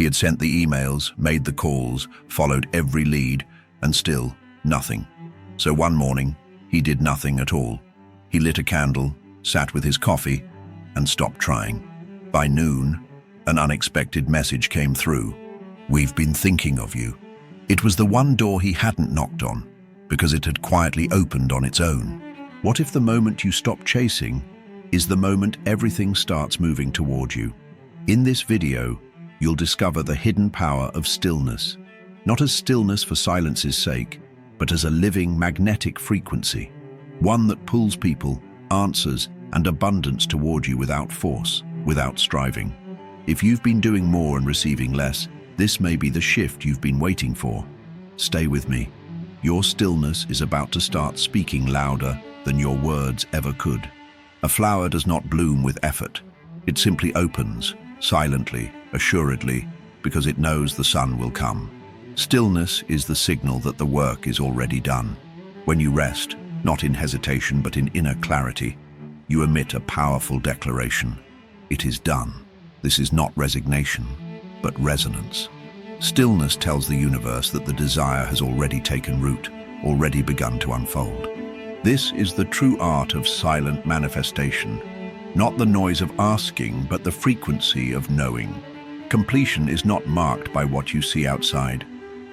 He had sent the emails, made the calls, followed every lead, and still nothing. So one morning, he did nothing at all. He lit a candle, sat with his coffee, and stopped trying. By noon, an unexpected message came through. "We've been thinking of you." It was the one door he hadn't knocked on, because it had quietly opened on its own. What if the moment you stop chasing is the moment everything starts moving toward you? In this video, you'll discover the hidden power of stillness, not as stillness for silence's sake, but as a living magnetic frequency, one that pulls people, answers, and abundance toward you without force, without striving. If you've been doing more and receiving less, this may be the shift you've been waiting for. Stay with me. Your stillness is about to start speaking louder than your words ever could. A flower does not bloom with effort. It simply opens, silently, assuredly, because it knows the sun will come. Stillness is the signal that the work is already done. When you rest, not in hesitation but in inner clarity, you emit a powerful declaration. It is done. This is not resignation, but resonance. Stillness tells the universe that the desire has already taken root, already begun to unfold. This is the true art of silent manifestation, not the noise of asking, but the frequency of knowing. Completion is not marked by what you see outside.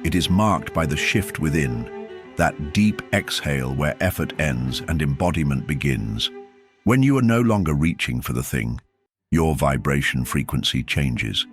It is marked by the shift within, that deep exhale where effort ends and embodiment begins. When you are no longer reaching for the thing, your vibration frequency changes.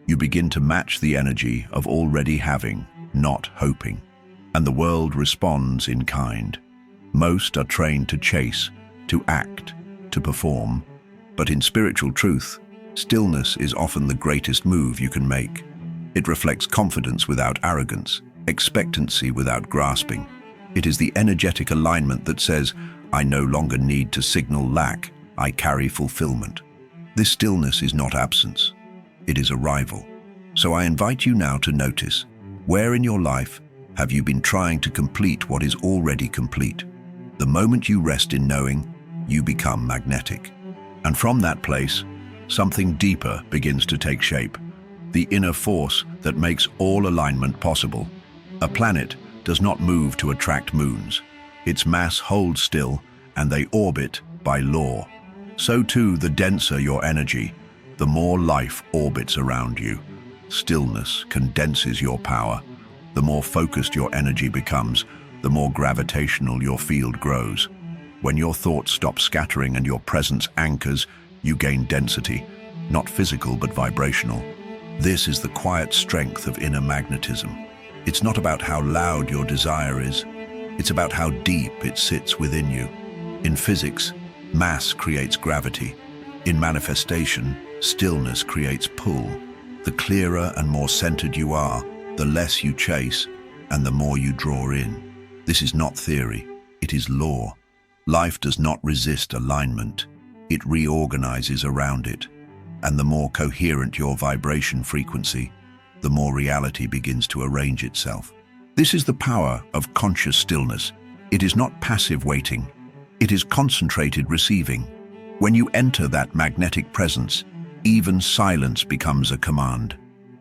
You begin to match the energy of already having, not hoping. And the world responds in kind. Most are trained to chase, to act, to perform. But in spiritual truth, stillness is often the greatest move you can make. It reflects confidence without arrogance, expectancy without grasping. It is the energetic alignment that says, "I no longer need to signal lack, I carry fulfillment." This stillness is not absence. It is arrival. So I invite you now to notice, where in your life have you been trying to complete what is already complete? The moment you rest in knowing, you become magnetic. And from that place, something deeper begins to take shape. The inner force that makes all alignment possible. A planet does not move to attract moons. Its mass holds still, and they orbit by law. So too, the denser your energy, the more life orbits around you. Stillness condenses your power. The more focused your energy becomes, the more gravitational your field grows. When your thoughts stop scattering and your presence anchors, you gain density, not physical but vibrational. This is the quiet strength of inner magnetism. It's not about how loud your desire is, it's about how deep it sits within you. In physics, mass creates gravity. In manifestation, stillness creates pull. The clearer and more centered you are, the less you chase, and the more you draw in. This is not theory, it is law. Life does not resist alignment, it reorganizes around it. And the more coherent your vibration frequency, the more reality begins to arrange itself. This is the power of conscious stillness. It is not passive waiting, it is concentrated receiving. When you enter that magnetic presence, even silence becomes a command.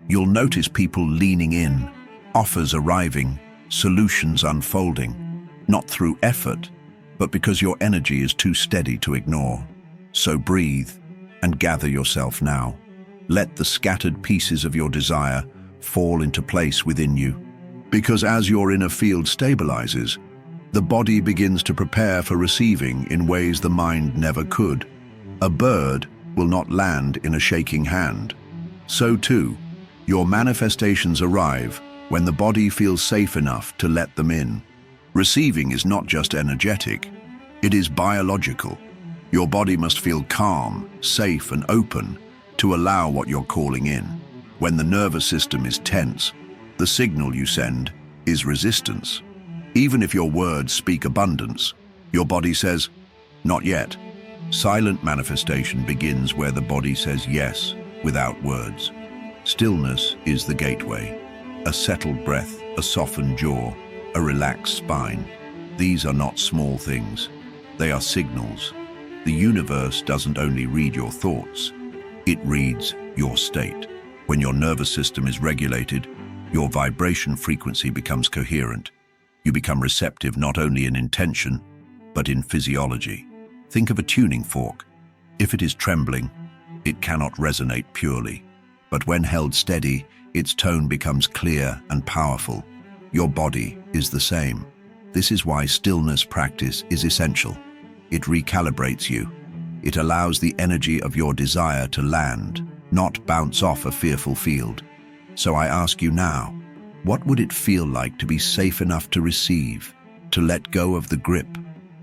You'll notice people leaning in, offers arriving, solutions unfolding, not through effort, but because your energy is too steady to ignore. So breathe and gather yourself now. Let the scattered pieces of your desire fall into place within you. Because as your inner field stabilizes, the body begins to prepare for receiving in ways the mind never could. A bird will not land in a shaking hand. So too, your manifestations arrive when the body feels safe enough to let them in. Receiving is not just energetic, it is biological. Your body must feel calm, safe, and open to allow what you're calling in. When the nervous system is tense, the signal you send is resistance. Even if your words speak abundance, your body says, "Not yet." Silent manifestation begins where the body says yes without words. Stillness is the gateway. A settled breath, a softened jaw, a relaxed spine. These are not small things. They are signals. The universe doesn't only read your thoughts, it reads your state. When your nervous system is regulated, your vibration frequency becomes coherent. You become receptive not only in intention, but in physiology. Think of a tuning fork. If it is trembling, it cannot resonate purely. But when held steady, its tone becomes clear and powerful. Your body is the same. This is why stillness practice is essential. It recalibrates you. It allows the energy of your desire to land, not bounce off a fearful field. So I ask you now, what would it feel like to be safe enough to receive, to let go of the grip,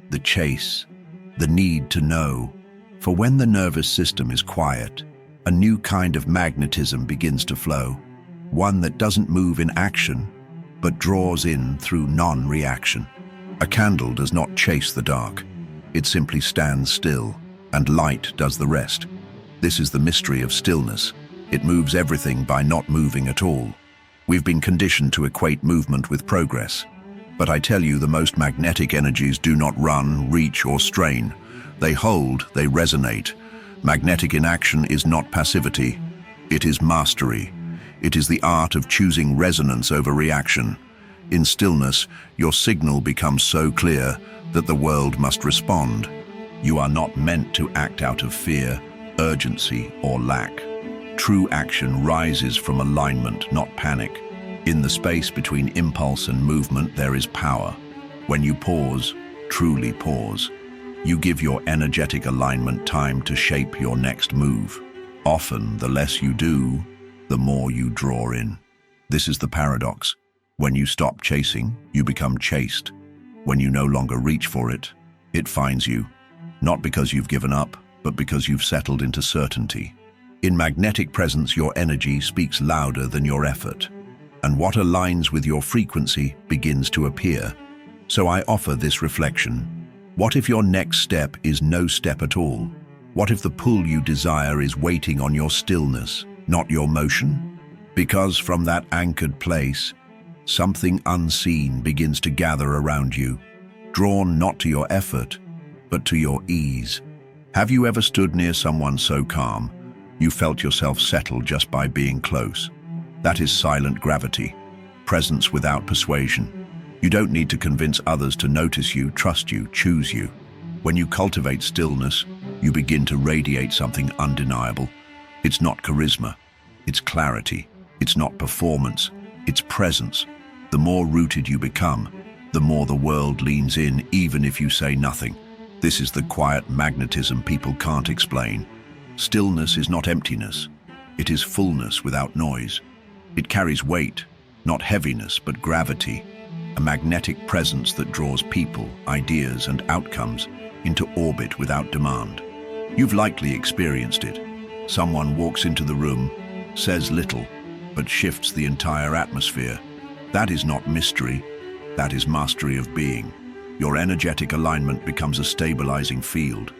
the chase, the need to know? For when the nervous system is quiet, a new kind of magnetism begins to flow, one that doesn't move in action, but draws in through non-reaction. A candle does not chase the dark. It simply stands still, and light does the rest. This is the mystery of stillness. It moves everything by not moving at all. We've been conditioned to equate movement with progress. But I tell you, the most magnetic energies do not run, reach, or strain. They hold, they resonate. Magnetic inaction is not passivity. It is mastery. It is the art of choosing resonance over reaction. In stillness, your signal becomes so clear that the world must respond. You are not meant to act out of fear, urgency, or lack. True action rises from alignment, not panic. In the space between impulse and movement, there is power. When you pause, truly pause, you give your energetic alignment time to shape your next move. Often, the less you do, the more you draw in. This is the paradox. When you stop chasing, you become chased. When you no longer reach for it, it finds you. Not because you've given up, but because you've settled into certainty. In magnetic presence, your energy speaks louder than your effort, and what aligns with your frequency begins to appear. So I offer this reflection. What if your next step is no step at all? What if the pull you desire is waiting on your stillness, not your motion? Because from that anchored place, something unseen begins to gather around you, drawn not to your effort, but to your ease. Have you ever stood near someone so calm, you felt yourself settle just by being close? That is silent gravity, presence without persuasion. You don't need to convince others to notice you, trust you, choose you. When you cultivate stillness, you begin to radiate something undeniable. It's not charisma, it's clarity. It's not performance, it's presence. The more rooted you become, the more the world leans in, even if you say nothing. This is the quiet magnetism people can't explain. Stillness is not emptiness. It is fullness without noise. It carries weight, not heaviness, but gravity. A magnetic presence that draws people, ideas, and outcomes into orbit without demand. You've likely experienced it. Someone walks into the room, says little, but shifts the entire atmosphere. That is not mystery. That is mastery of being. Your energetic alignment becomes a stabilizing field.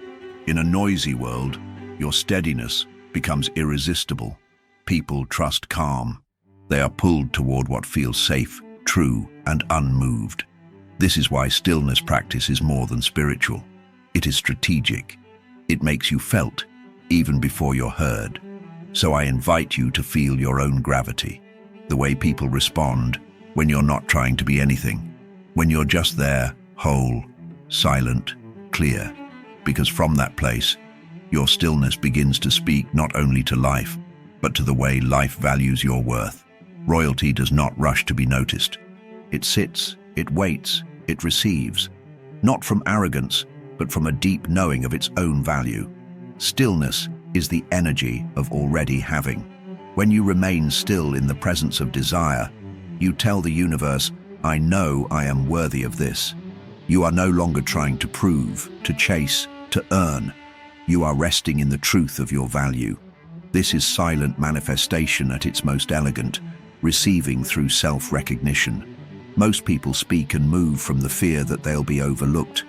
In a noisy world, your steadiness becomes irresistible. People trust calm. They are pulled toward what feels safe, true, and unmoved. This is why stillness practice is more than spiritual. It is strategic. It makes you felt, even before you're heard. So I invite you to feel your own gravity, the way people respond when you're not trying to be anything, when you're just there, whole, silent, clear. Because from that place, your stillness begins to speak not only to life, but to the way life values your worth. Royalty does not rush to be noticed. It sits, it waits, it receives, not from arrogance, but from a deep knowing of its own value. Stillness is the energy of already having. When you remain still in the presence of desire, you tell the universe, I know I am worthy of this. You are no longer trying to prove, to chase, to earn. You are resting in the truth of your value. This is silent manifestation at its most elegant, receiving through self-recognition. Most people speak and move from the fear that they'll be overlooked.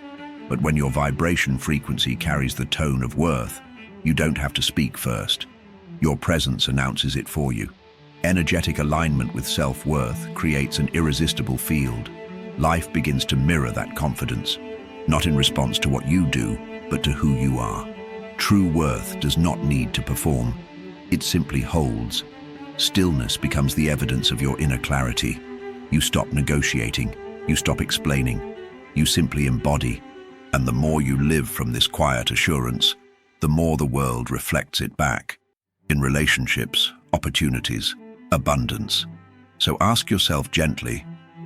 But when your vibration frequency carries the tone of worth, you don't have to speak first. Your presence announces it for you. Energetic alignment with self-worth creates an irresistible field. Life begins to mirror that confidence, not in response to what you do, but to who you are. True worth does not need to perform. It simply holds. Stillness becomes the evidence of your inner clarity. You stop negotiating, you stop explaining, you simply embody. And the more you live from this quiet assurance, the more the world reflects it back. In relationships, opportunities, abundance. So ask yourself gently,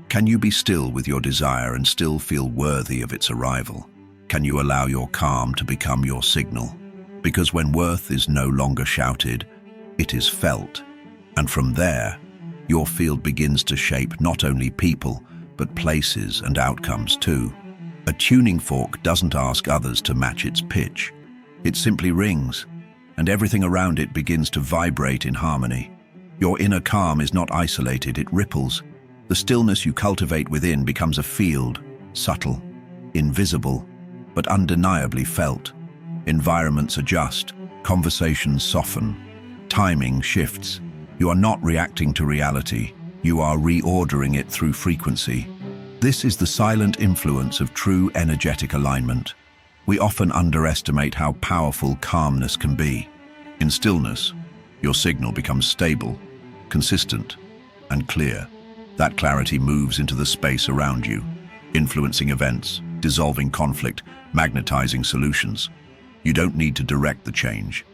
can you be still with your desire and still feel worthy of its arrival? Can you allow your calm to become your signal? Because when worth is no longer shouted, it is felt. And from there, your field begins to shape not only people, but places and outcomes too. A tuning fork doesn't ask others to match its pitch. It simply rings, and everything around it begins to vibrate in harmony. Your inner calm is not isolated, it ripples. The stillness you cultivate within becomes a field, subtle, invisible, but undeniably felt. Environments adjust, conversations soften, timing shifts. You are not reacting to reality, you are reordering it through frequency. This is the silent influence of true energetic alignment. We often underestimate how powerful calmness can be. In stillness, your signal becomes stable, consistent, and clear. That clarity moves into the space around you, influencing events, dissolving conflict, magnetizing solutions. You don't need to direct the change.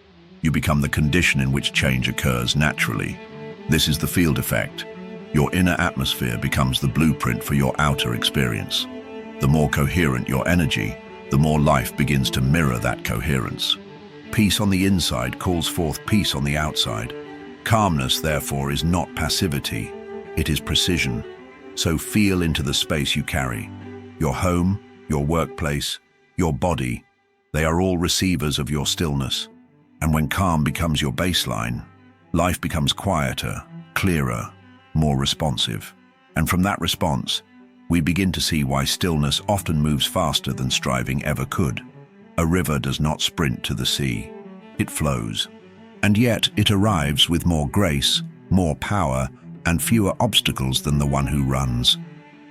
You become the condition in which change occurs naturally. This is the field effect. Your inner atmosphere becomes the blueprint for your outer experience. The more coherent your energy, the more life begins to mirror that coherence. Peace on the inside calls forth peace on the outside. Calmness, therefore, is not passivity, it is precision. So feel into the space you carry. Your home, your workplace, your body, they are all receivers of your stillness. And when calm becomes your baseline, life becomes quieter, clearer, more responsive. And from that response, we begin to see why stillness often moves faster than striving ever could. A river does not sprint to the sea, it flows. And yet it arrives with more grace, more power, and fewer obstacles than the one who runs.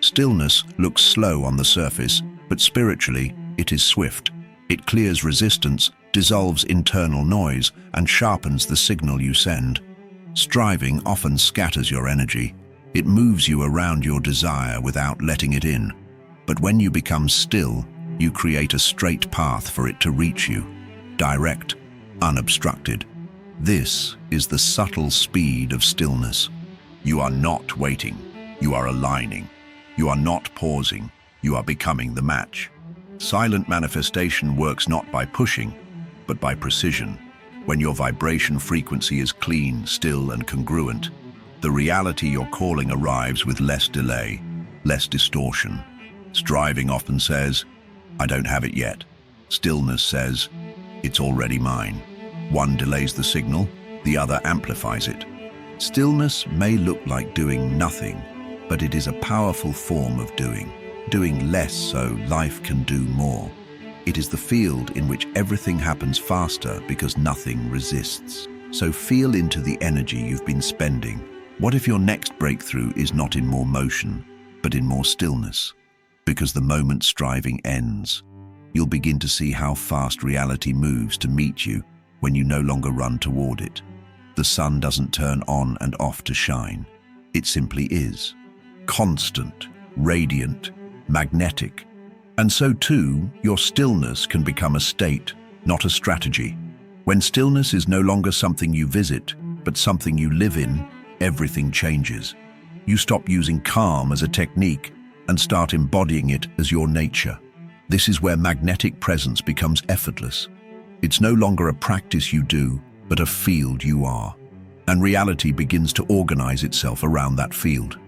Stillness looks slow on the surface, but spiritually, it is swift. It clears resistance, dissolves internal noise, and sharpens the signal you send. Striving often scatters your energy. It moves you around your desire without letting it in. But when you become still, you create a straight path for it to reach you. Direct, unobstructed. This is the subtle speed of stillness. You are not waiting. You are aligning. You are not pausing. You are becoming the match. Silent manifestation works not by pushing, but by precision. When your vibration frequency is clean, still, and congruent, the reality you're calling arrives with less delay, less distortion. Striving often says, I don't have it yet. Stillness says, it's already mine. One delays the signal, the other amplifies it. Stillness may look like doing nothing, but it is a powerful form of doing less so life can do more. It is the field in which everything happens faster because nothing resists. So feel into the energy you've been spending. What if your next breakthrough is not in more motion, but in more stillness? Because the moment striving ends, you'll begin to see how fast reality moves to meet you when you no longer run toward it. The sun doesn't turn on and off to shine. It simply is. Constant, radiant, magnetic. And so too, your stillness can become a state, not a strategy. When stillness is no longer something you visit, but something you live in, everything changes. You stop using calm as a technique and start embodying it as your nature. This is where magnetic presence becomes effortless. It's no longer a practice you do, but a field you are. And reality begins to organize itself around that field.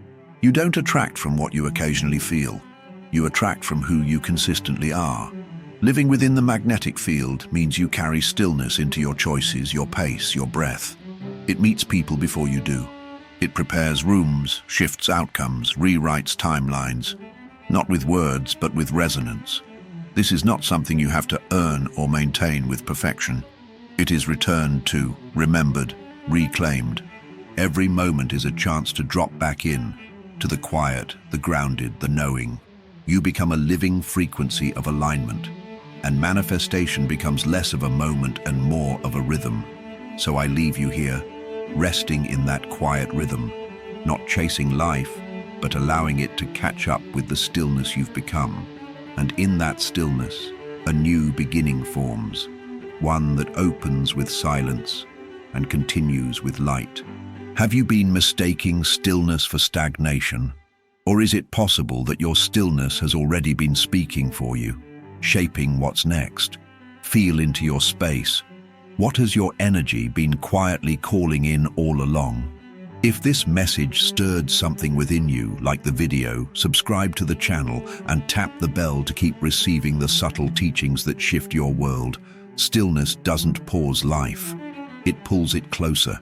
You don't attract from what you occasionally feel. You attract from who you consistently are. Living within the magnetic field means you carry stillness into your choices, your pace, your breath. It meets people before you do. It prepares rooms, shifts outcomes, rewrites timelines. Not with words, but with resonance. This is not something you have to earn or maintain with perfection. It is returned to, remembered, reclaimed. Every moment is a chance to drop back in, to the quiet, the grounded, the knowing. You become a living frequency of alignment, and manifestation becomes less of a moment and more of a rhythm. So I leave you here. resting in that quiet rhythm, not chasing life, but allowing it to catch up with the stillness you've become. And in that stillness, a new beginning forms, one that opens with silence and continues with light. Have you been mistaking stillness for stagnation? Or is it possible that your stillness has already been speaking for you, shaping what's next? Feel into your space. What has your energy been quietly calling in all along? If this message stirred something within you, like the video, subscribe to the channel and tap the bell to keep receiving the subtle teachings that shift your world. Stillness doesn't pause life. It pulls it closer.